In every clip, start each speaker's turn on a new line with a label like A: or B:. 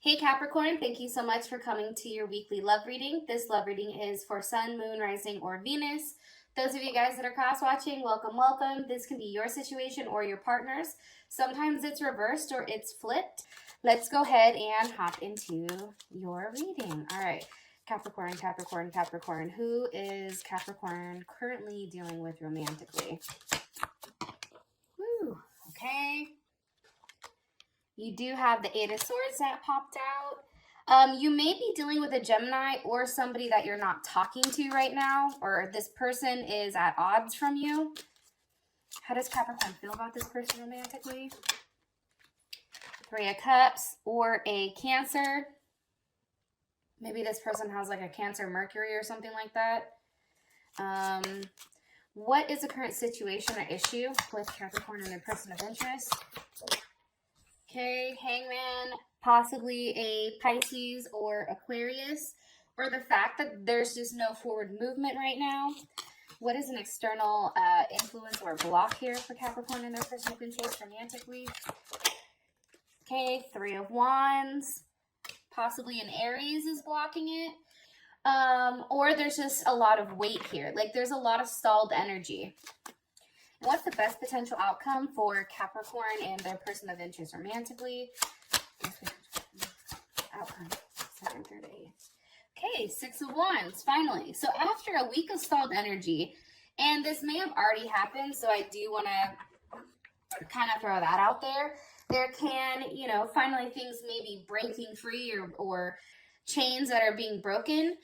A: Hey Capricorn, thank you so much for coming to your weekly love reading. This love reading is for Sun, Moon, Rising, or Venus. Those of you guys that are cross watching, welcome, welcome. This can be your situation or your partner's. Sometimes it's reversed or it's flipped. Let's go ahead and hop into your reading. All right, Capricorn, Capricorn, Capricorn. Who is Capricorn currently dealing with romantically? Woo, okay. You do have the Eight of Swords that popped out. You may be dealing with a Gemini or somebody that you're not talking to right now, or this person is at odds from you. How does Capricorn feel about this person romantically? Three of Cups or a Cancer. Maybe this person has like a Cancer Mercury or something like that. What is the current situation or issue with Capricorn and their person of interest? Okay, Hangman, possibly a Pisces or Aquarius, or the fact that there's just no forward movement right now. What is an external influence or block here for Capricorn and their person of interest romantically? Okay, Three of Wands, possibly an Aries is blocking it. Or there's just a lot of weight here. Like there's a lot of stalled energy. What's the best potential outcome for Capricorn and their person of interest romantically? Outcome, second, third, eighth. Okay, Six of Wands, finally. So after a week of stalled energy, and this may have already happened, so I do want to kind of throw that out there. There can, finally things may be breaking free or chains that are being broken.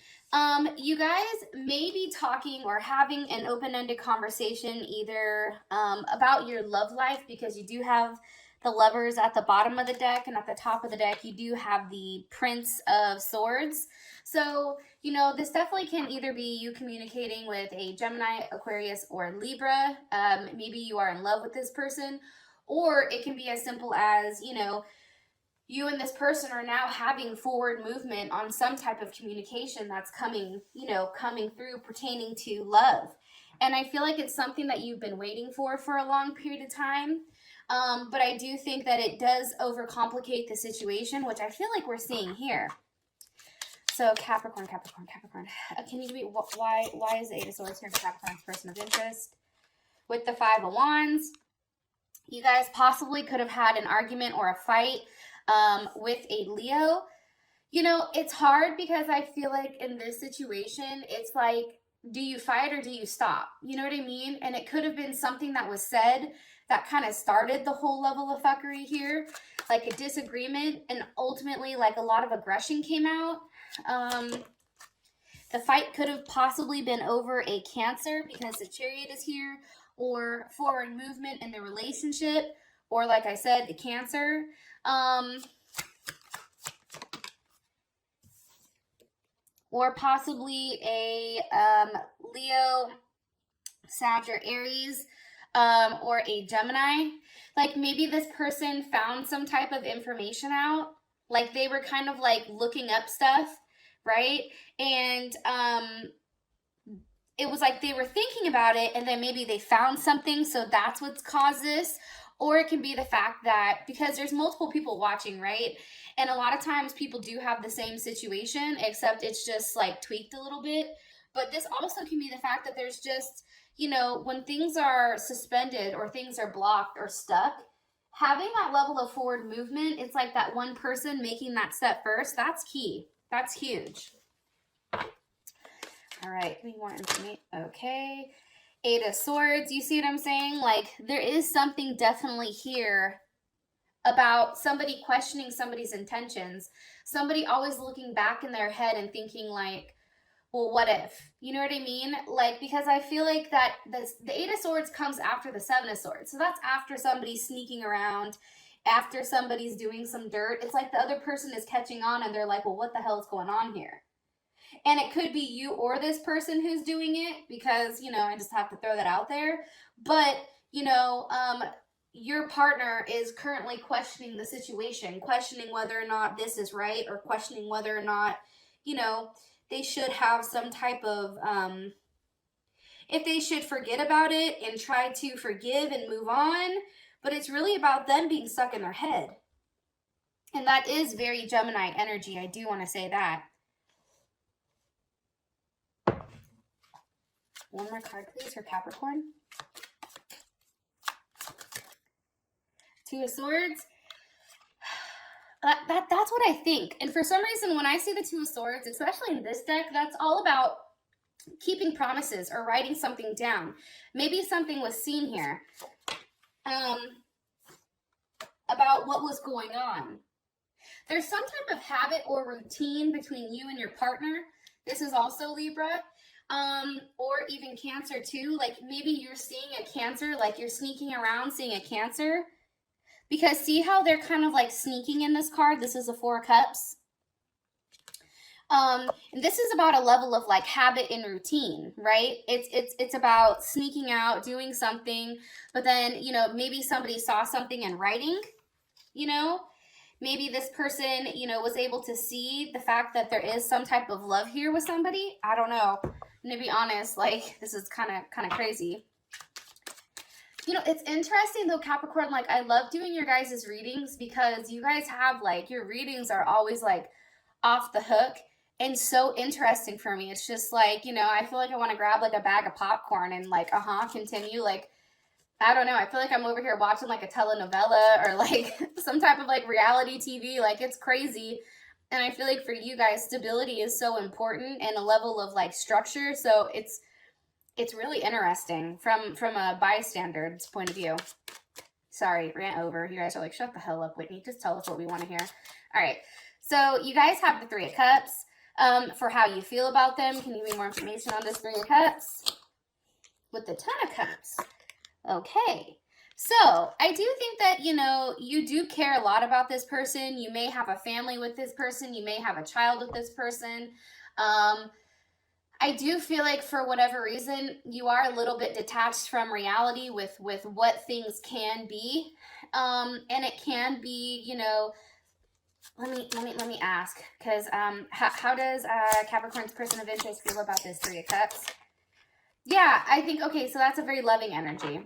A: You guys may be talking or having an open-ended conversation either about your love life, because you do have the Lovers at the bottom of the deck, and at the top of the deck you do have the Prince of Swords. So, this definitely can either be you communicating with a Gemini, Aquarius, or Libra. Maybe you are in love with this person, or it can be as simple as, you and this person are now having forward movement on some type of communication that's coming through pertaining to love. And I feel like it's something that you've been waiting for a long period of time. But I do think that it does overcomplicate the situation, which I feel like we're seeing here. So Capricorn, Capricorn, Capricorn. Can you read why is the Eight of Swords here for Capricorn's person of interest? With the Five of Wands, you guys possibly could have had an argument or a fight with a Leo. It's hard because I feel like in this situation, it's like, do you fight or do you stop? You know what I mean? And it could have been something that was said that kind of started the whole level of fuckery here, like a disagreement, and ultimately like a lot of aggression came out. The fight could have possibly been over a Cancer because the Chariot is here, or forward movement in the relationship, or like I said, the Cancer. Or possibly a Leo, Sag, or Aries, or a Gemini. Like maybe this person found some type of information out, like they were kind of like looking up stuff, right? And it was like they were thinking about it, and then maybe they found something, so that's what's caused this. Or it can be the fact that because there's multiple people watching, right? And a lot of times people do have the same situation, except it's just like tweaked a little bit. But this also can be the fact that there's just, when things are suspended or things are blocked or stuck, having that level of forward movement, it's like that one person making that step first. That's key. That's huge. All right, any more information? Okay. Eight of Swords, you see what I'm saying? Like, there is something definitely here about somebody questioning somebody's intentions. Somebody always looking back in their head and thinking like, well, what if? You know what I mean? Like, because I feel like that the Eight of Swords comes after the Seven of Swords. So that's after somebody's sneaking around, after somebody's doing some dirt. It's like the other person is catching on and they're like, well, what the hell is going on here? And it could be you or this person who's doing it, because, I just have to throw that out there. But, your partner is currently questioning the situation, questioning whether or not this is right, or questioning whether or not, they should have some type of, if they should forget about it and try to forgive and move on. But it's really about them being stuck in their head. And that is very Gemini energy. I do want to say that. One more card, please, for Capricorn. Two of Swords. That's what I think. And for some reason, when I see the Two of Swords, especially in this deck, that's all about keeping promises or writing something down. Maybe something was seen here about what was going on. There's some type of habit or routine between you and your partner. This is also Libra. Or even Cancer too. Like maybe you're seeing a Cancer, like you're sneaking around seeing a Cancer. Because see how they're kind of like sneaking in this card? This is a Four of Cups. And this is about a level of like habit and routine, right? It's about sneaking out, doing something, but then, you know, maybe somebody saw something in writing, you know? Maybe this person, you know, was able to see the fact that there is some type of love here with somebody. I don't know. And to be honest, like, this is kind of crazy. You know, it's interesting though, Capricorn, like, I love doing your guys' readings because you guys have, like, your readings are always, like, off the hook and so interesting for me. It's just, like, you know, I feel like I want to grab, like, a bag of popcorn and, like, continue, like, I don't know. I feel like I'm over here watching like a telenovela or like some type of like reality TV. Like it's crazy. And I feel like for you guys, stability is so important and a level of like structure. So it's really interesting from a bystander's point of view. Sorry, rant over. You guys are like, shut the hell up, Whitney. Just tell us what we want to hear. All right. So you guys have the Three of Cups. For how you feel about them. Can you give me more information on this Three of Cups? With the Ten of Cups. Okay, so I do think that, you know, you do care a lot about this person. You may have a family with this person. You may have a child with this person. I do feel like for whatever reason, you are a little bit detached from reality with what things can be. And it can be, you know, let me ask, because how does Capricorn's person of interest feel about this Three of Cups? Yeah, I think, okay, so that's a very loving energy.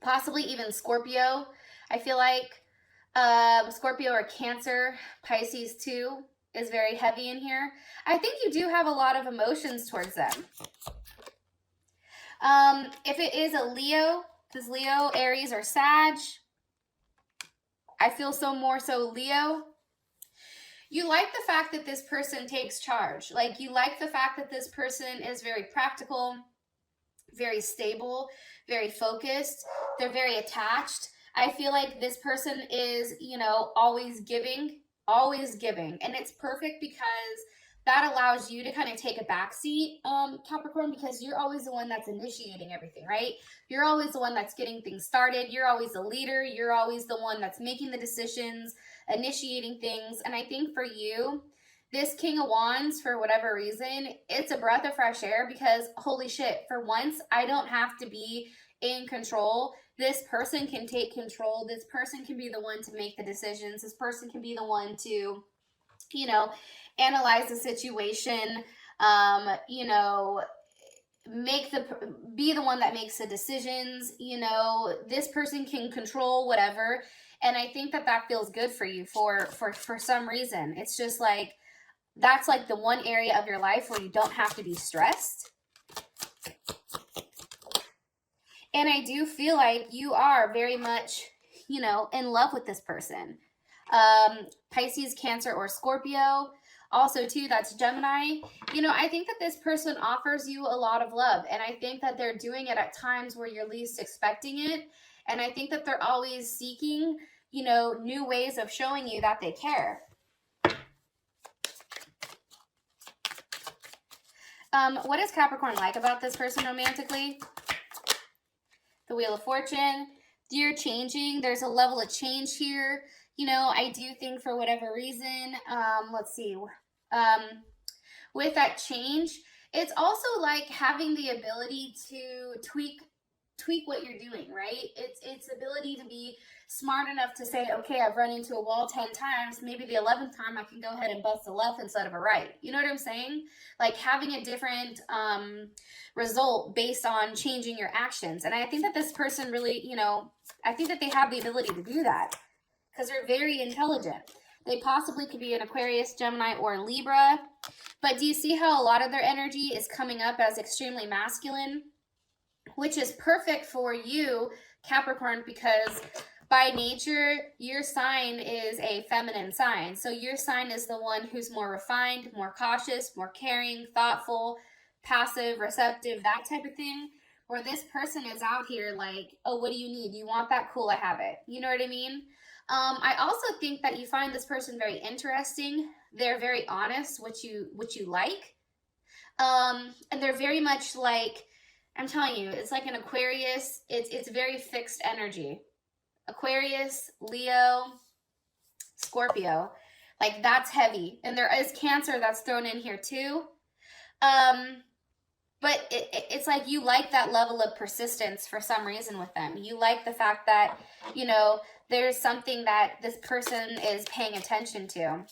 A: Possibly even Scorpio. I feel like Scorpio or Cancer, Pisces too, is very heavy in here. I think you do have a lot of emotions towards them. If it is a Leo, because Leo, Aries, or Sag, I feel more so Leo. You like the fact that this person takes charge. Like, you like the fact that this person is very practical, very stable, very focused. They're very attached. I feel like this person is, you know, always giving. And it's perfect because that allows you to kind of take a backseat, Capricorn, because you're always the one that's initiating everything, right? You're always the one that's getting things started. You're always the leader. You're always the one that's making the decisions, initiating things. And I think for you, this King of Wands, for whatever reason, it's a breath of fresh air because, holy shit, for once, I don't have to be in control. This person can take control. This person can be the one to make the decisions. This person can be the one to, you know, analyze the situation, you know, be the one that makes the decisions. You know, this person can control whatever. And I think that feels good for you for some reason. It's just like, that's like the one area of your life where you don't have to be stressed. And I do feel like you are very much, you know, in love with this person. Pisces, Cancer, or Scorpio. Also, too, that's Gemini. You know, I think that this person offers you a lot of love. And I think that they're doing it at times where you're least expecting it. And I think that they're always seeking, you know, new ways of showing you that they care. What is Capricorn like about this person romantically? The Wheel of Fortune. You're changing. There's a level of change here. You know, I do think for whatever reason, let's see, with that change, it's also like having the ability to tweak what you're doing, right? It's ability to be smart enough to say, okay, I've run into a wall 10 times. Maybe the 11th time I can go ahead and bust a left instead of a right. You know what I'm saying? Like having a different result based on changing your actions. And I think that this person really, you know, I think that they have the ability to do that. because they're very intelligent. They possibly could be an Aquarius, Gemini, or Libra. But do you see how a lot of their energy is coming up as extremely masculine? Which is perfect for you, Capricorn, because by nature, your sign is a feminine sign. So your sign is the one who's more refined, more cautious, more caring, thoughtful, passive, receptive, that type of thing. Where this person is out here like, oh, what do you need? You want that? Cool, I have it. You know what I mean? I also think that you find this person very interesting. They're very honest, which you like. And they're very much like, I'm telling you, it's like an Aquarius. It's very fixed energy. Aquarius, Leo, Scorpio. Like, that's heavy. And there is Cancer that's thrown in here too. But it's like you like that level of persistence for some reason with them. You like the fact that, you know, there's something that this person is paying attention to.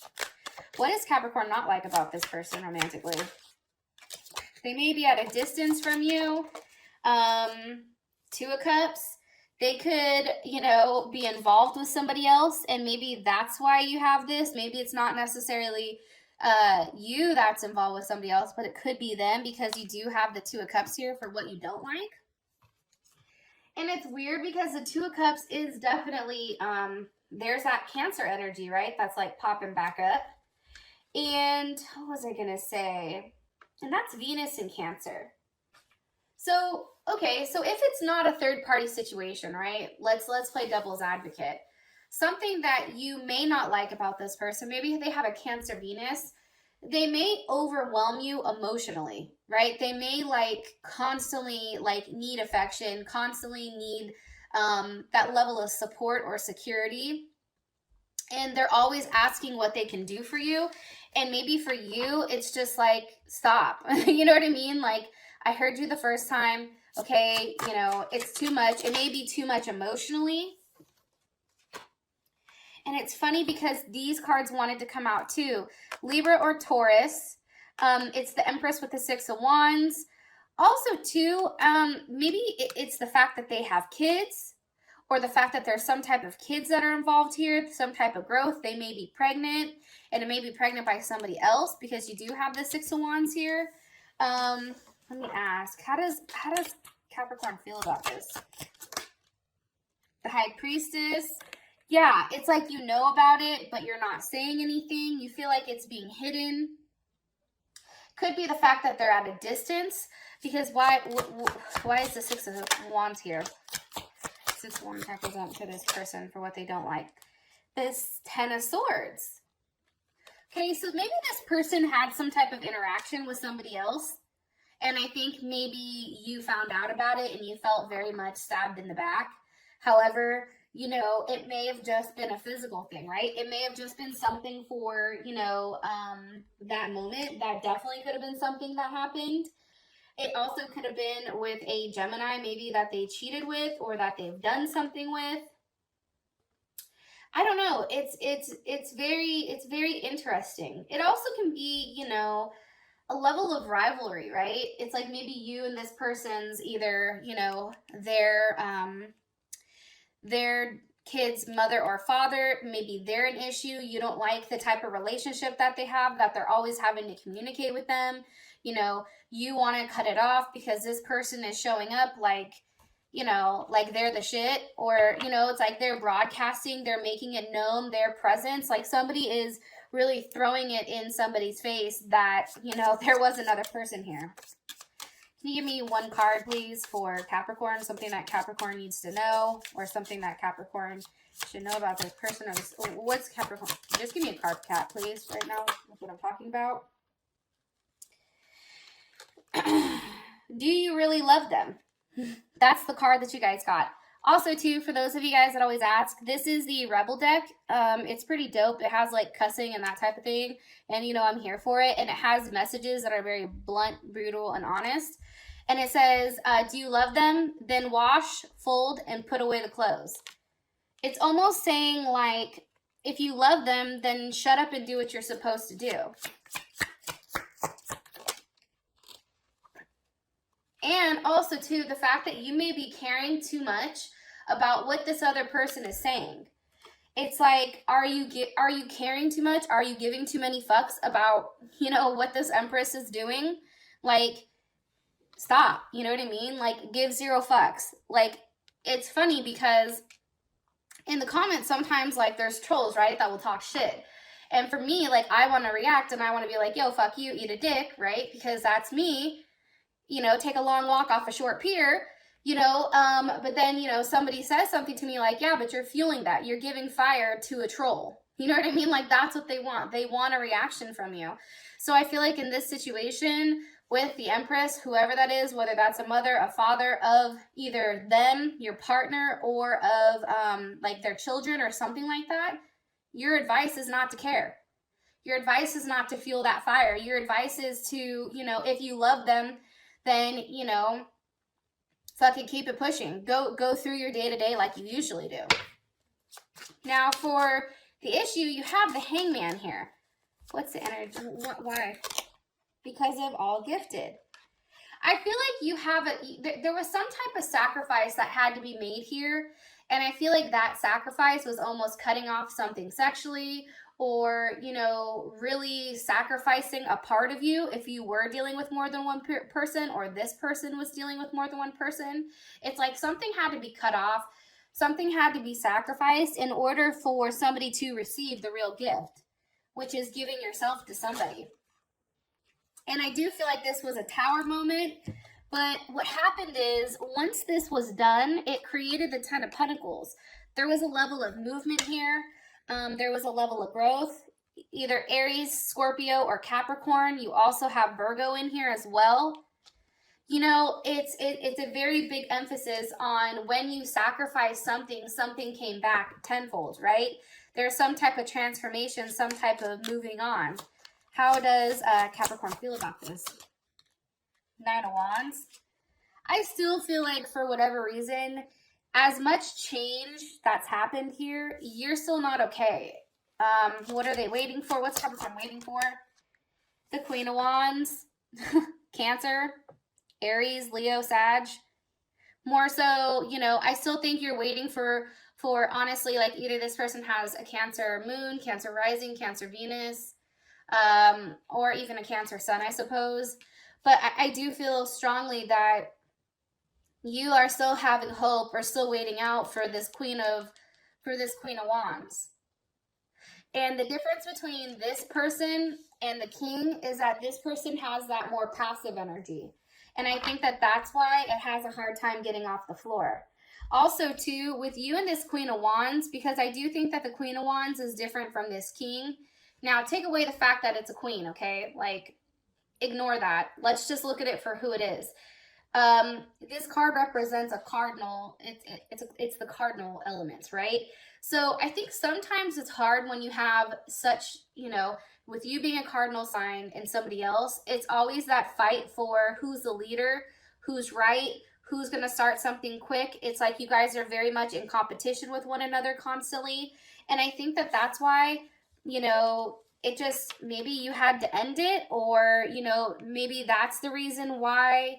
A: What is Capricorn not like about this person romantically? They may be at a distance from you. Two of Cups. They could, you know, be involved with somebody else, and maybe that's why you have this. Maybe it's not necessarily you that's involved with somebody else, but it could be them, because you do have the Two of Cups here for what you don't like. And it's weird because the Two of Cups is definitely, there's that Cancer energy, right? That's like popping back up. And what was I going to say? And that's Venus in Cancer. So, okay, so if it's not a third party situation, right? Let's play devil's advocate. Something that you may not like about this person, maybe they have a Cancer Venus, they may overwhelm you emotionally, right? They may like constantly like need affection, constantly need that level of support or security. And they're always asking what they can do for you. And maybe for you, it's just like, stop. You know what I mean? Like, I heard you the first time. Okay, you know, it's too much. It may be too much emotionally. And it's funny because these cards wanted to come out too. Libra or Taurus. It's the Empress with the Six of Wands. Also too, maybe it's the fact that they have kids, or the fact that there's some type of kids that are involved here, some type of growth. They may be pregnant, and it may be pregnant by somebody else, because you do have the Six of Wands here. Let me ask, how does Capricorn feel about this? The High Priestess. Yeah, it's like you know about it, but you're not saying anything. You feel like it's being hidden. Could be the fact that they're at a distance, because why is the Six of Wands here? Six of Wands represent to this person for what they don't like. This Ten of Swords. Okay, so maybe this person had some type of interaction with somebody else, and I think maybe you found out about it and you felt very much stabbed in the back. However, you know, it may have just been a physical thing, right? It may have just been something for, you know, that moment. That definitely could have been something that happened. It also could have been with a Gemini, maybe that they cheated with, or that they've done something with. I don't know. It's very interesting. It also can be, you know, a level of rivalry, right? It's like maybe you and this person's either, you know, their kid's mother or father, maybe they're an issue. You don't like the type of relationship that they have, that they're always having to communicate with them. You know, you want to cut it off because this person is showing up like, you know, like they're the shit, or, you know, it's like they're broadcasting, they're making it known, their presence, like somebody is really throwing it in somebody's face that, you know, there was another person here. Can you give me one card, please, for Capricorn? Something that Capricorn needs to know, or something that Capricorn should know about this person, or this, what's Capricorn? Just give me a card, Cat, please, right now. That's what I'm talking about. Do you really love them? That's the card that you guys got. Also, too, for those of you guys that always ask, this is the Rebel deck. It's pretty dope. It has, like, cussing and that type of thing. And, you know, I'm here for it. And it has messages that are very blunt, brutal, and honest. And it says, do you love them? Then wash, fold, and put away the clothes. It's almost saying, like, if you love them, then shut up and do what you're supposed to do. And also, too, the fact that you may be caring too much about what this other person is saying. It's like, are you caring too much? Are you giving too many fucks about, you know, what this Empress is doing? Like, stop. You know what I mean? Like, give 0 fucks. Like, it's funny because in the comments sometimes, like, there's trolls, right, that will talk shit. And for me, like, I want to react and I want to be like, yo, fuck you, eat a dick, right? Because that's me. You know, take a long walk off a short pier, you know, but then, you know, somebody says something to me like, yeah, but you're fueling that. You're giving fire to a troll. You know what I mean? Like, that's what they want. They want a reaction from you. So I feel like in this situation with the Empress, whoever that is, whether that's a mother, a father of either them, your partner, or of like their children or something like that, your advice is not to care. Your advice is not to fuel that fire. Your advice is to, you know, if you love them, then, you know, fucking keep it pushing. Go through your day-to-day like you usually do. Now, for the issue, you have the Hangman here. What's the energy? Why? Because of all gifted. I feel like you have there was some type of sacrifice that had to be made here. And I feel like that sacrifice was almost cutting off something sexually, or, you know, really sacrificing a part of you if you were dealing with more than one person, or this person was dealing with more than one person. It's like something had to be cut off. Something had to be sacrificed in order for somebody to receive the real gift, which is giving yourself to somebody. And I do feel like this was a Tower moment. But what happened is, once this was done, it created the 10 of Pentacles. There was a level of movement here. There was a level of growth, either Aries, Scorpio, or Capricorn. You also have Virgo in here as well. You know, it's a very big emphasis on when you sacrifice something, something came back tenfold, right? There's some type of transformation, some type of moving on. How does Capricorn feel about this? 9 of Wands. I still feel like, for whatever reason, as much change that's happened here, you're still not okay. What are they waiting for? What's Capricorn waiting for? The Queen of Wands, Cancer, Aries, Leo, Sag. More so, you know, I still think you're waiting for honestly, like, either this person has a Cancer moon, Cancer rising, Cancer Venus, or even a Cancer sun, I suppose. But I do feel strongly that you are still having hope, or still waiting out for this Queen of Wands. And the difference between this person and the King is that this person has that more passive energy. And I think that that's why it has a hard time getting off the floor. Also, too, with you and this Queen of Wands, because I do think that the Queen of Wands is different from this King. Now, take away the fact that it's a queen, okay? Like, ignore that. Let's just look at it for who it is. This card represents a cardinal. It's the cardinal elements, right? So I think sometimes it's hard when you have such, you know, with you being a cardinal sign and somebody else, it's always that fight for who's the leader, who's right, who's going to start something quick. It's like you guys are very much in competition with one another constantly. And I think that that's why, you know, it just, maybe you had to end it, or, you know, maybe that's the reason why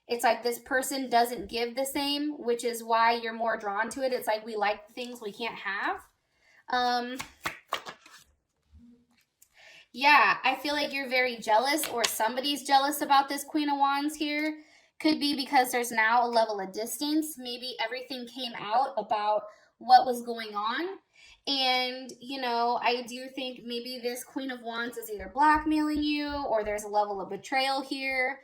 A: it's like this person doesn't give the same, which is why you're more drawn to it. It's like we like things we can't have. Yeah, I feel like you're very jealous, or somebody's jealous about this Queen of Wands here. Could be because there's now a level of distance. Maybe everything came out about what was going on. And, you know, I do think maybe this Queen of Wands is either blackmailing you, or there's a level of betrayal here.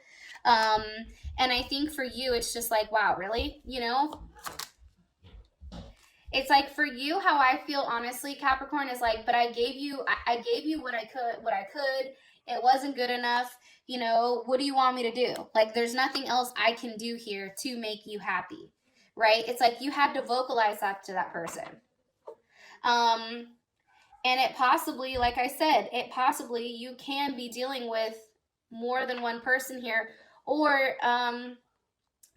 A: And I think for you, it's just like, wow, really? You know? It's like, for you, how I feel, honestly, Capricorn, is like, but I gave you what I could. It wasn't good enough. You know, what do you want me to do? Like, there's nothing else I can do here to make you happy, right? It's like you had to vocalize that to that person. And it possibly, like I said, you can be dealing with more than one person here. Or,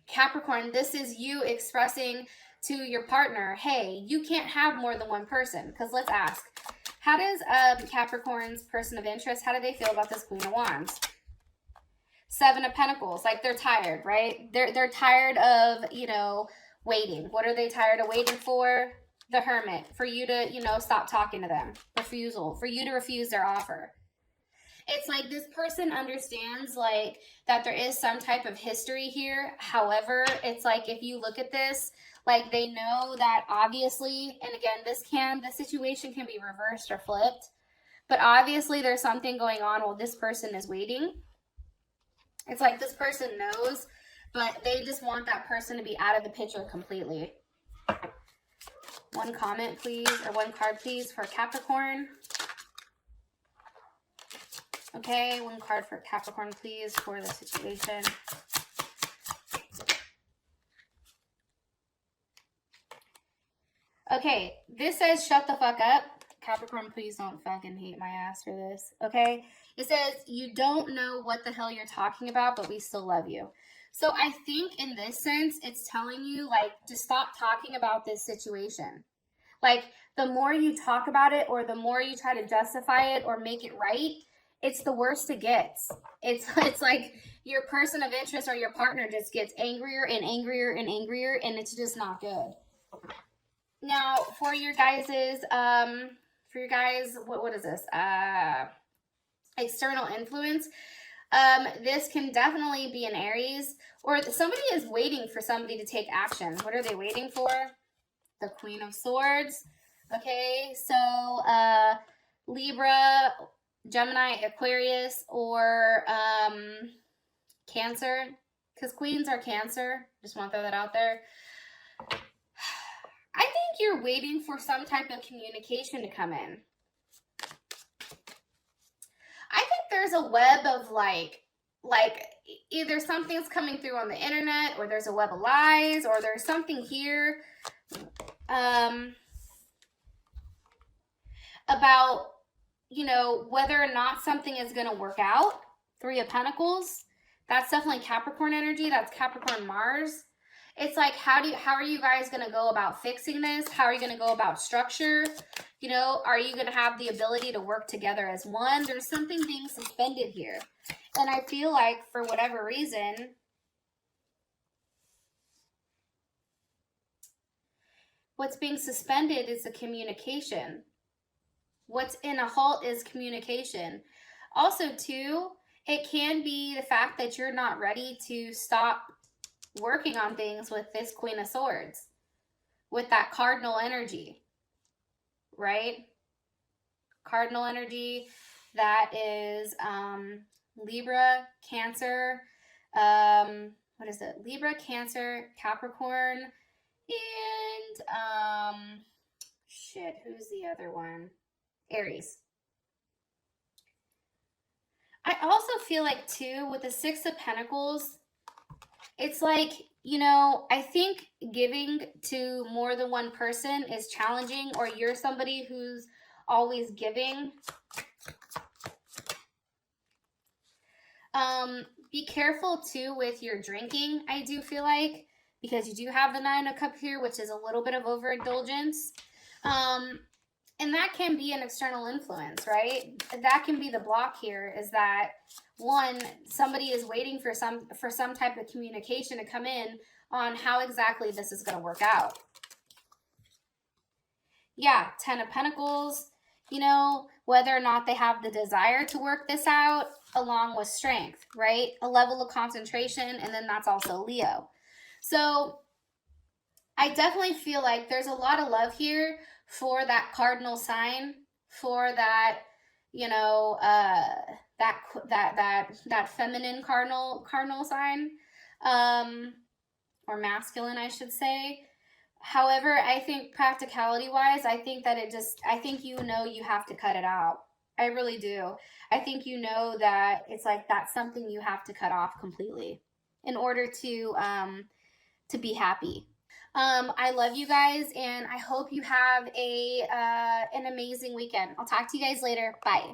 A: Capricorn, this is you expressing to your partner, hey, you can't have more than one person. Because let's ask, how does Capricorn's person of interest, how do they feel about this Queen of Wands? 7 of Pentacles, like they're tired, right? They're tired of, you know, waiting. What are they tired of waiting for? the Hermit, for you to, you know, stop talking to them. Refusal, for you to refuse their offer. It's like this person understands like that there is some type of history here. However, it's like if you look at this, like they know that obviously, and again, the situation can be reversed or flipped, but obviously there's something going on while this person is waiting. It's like this person knows, but they just want that person to be out of the picture completely. One comment, please, or one card, please, for Capricorn. Okay, one card for Capricorn, please, for the situation. Okay, this says shut the fuck up. Capricorn, please don't fucking hate my ass for this, okay? It says you don't know what the hell you're talking about, but we still love you. So I think in this sense, it's telling you, like, to stop talking about this situation. Like, the more you talk about it or the more you try to justify it or make it right, it's the worst it gets. It's like your person of interest or your partner just gets angrier and angrier and angrier, and it's just not good. Now, for your guys's, what is this? External influence. This can definitely be an Aries, or somebody is waiting for somebody to take action. What are they waiting for? The Queen of Swords. Okay, so Libra, Gemini, Aquarius, or Cancer, because queens are Cancer. Just want to throw that out there. I think you're waiting for some type of communication to come in. I think there's a web of like either something's coming through on the internet, or there's a web of lies, or there's something here about, you know, whether or not something is going to work out. Three of Pentacles. That's definitely Capricorn energy. That's Capricorn Mars. It's like, how are you guys going to go about fixing this? How are you going to go about structure? You know, are you going to have the ability to work together as one? There's something being suspended here. And I feel like for whatever reason, what's being suspended is the communication. What's in a halt is communication. Also, too, it can be the fact that you're not ready to stop working on things with this Queen of Swords, with that cardinal energy, right? Cardinal energy, that is Libra, Cancer, what is it? Libra, Cancer, Capricorn, and shit, who's the other one? Aries. I also feel like, too, with the Six of Pentacles, it's like, you know, I think giving to more than one person is challenging, or you're somebody who's always giving. Be careful, too, with your drinking, I do feel like, because you do have the Nine of Cups here, which is a little bit of overindulgence. And that can be an external influence, right? That can be the block here, is that, one, somebody is waiting for some type of communication to come in on how exactly this is going to work out. Yeah, Ten of Pentacles, you know, whether or not they have the desire to work this out, along with strength, right? A level of concentration, and then that's also Leo. So I definitely feel like there's a lot of love here for that cardinal sign, for that, you know, that feminine cardinal sign, or masculine, I should say. However, I think practicality-wise, I think that I think you know you have to cut it out. I really do. I think you know that it's like that's something you have to cut off completely in order to be happy. I love you guys, and I hope you have an amazing weekend. I'll talk to you guys later. Bye.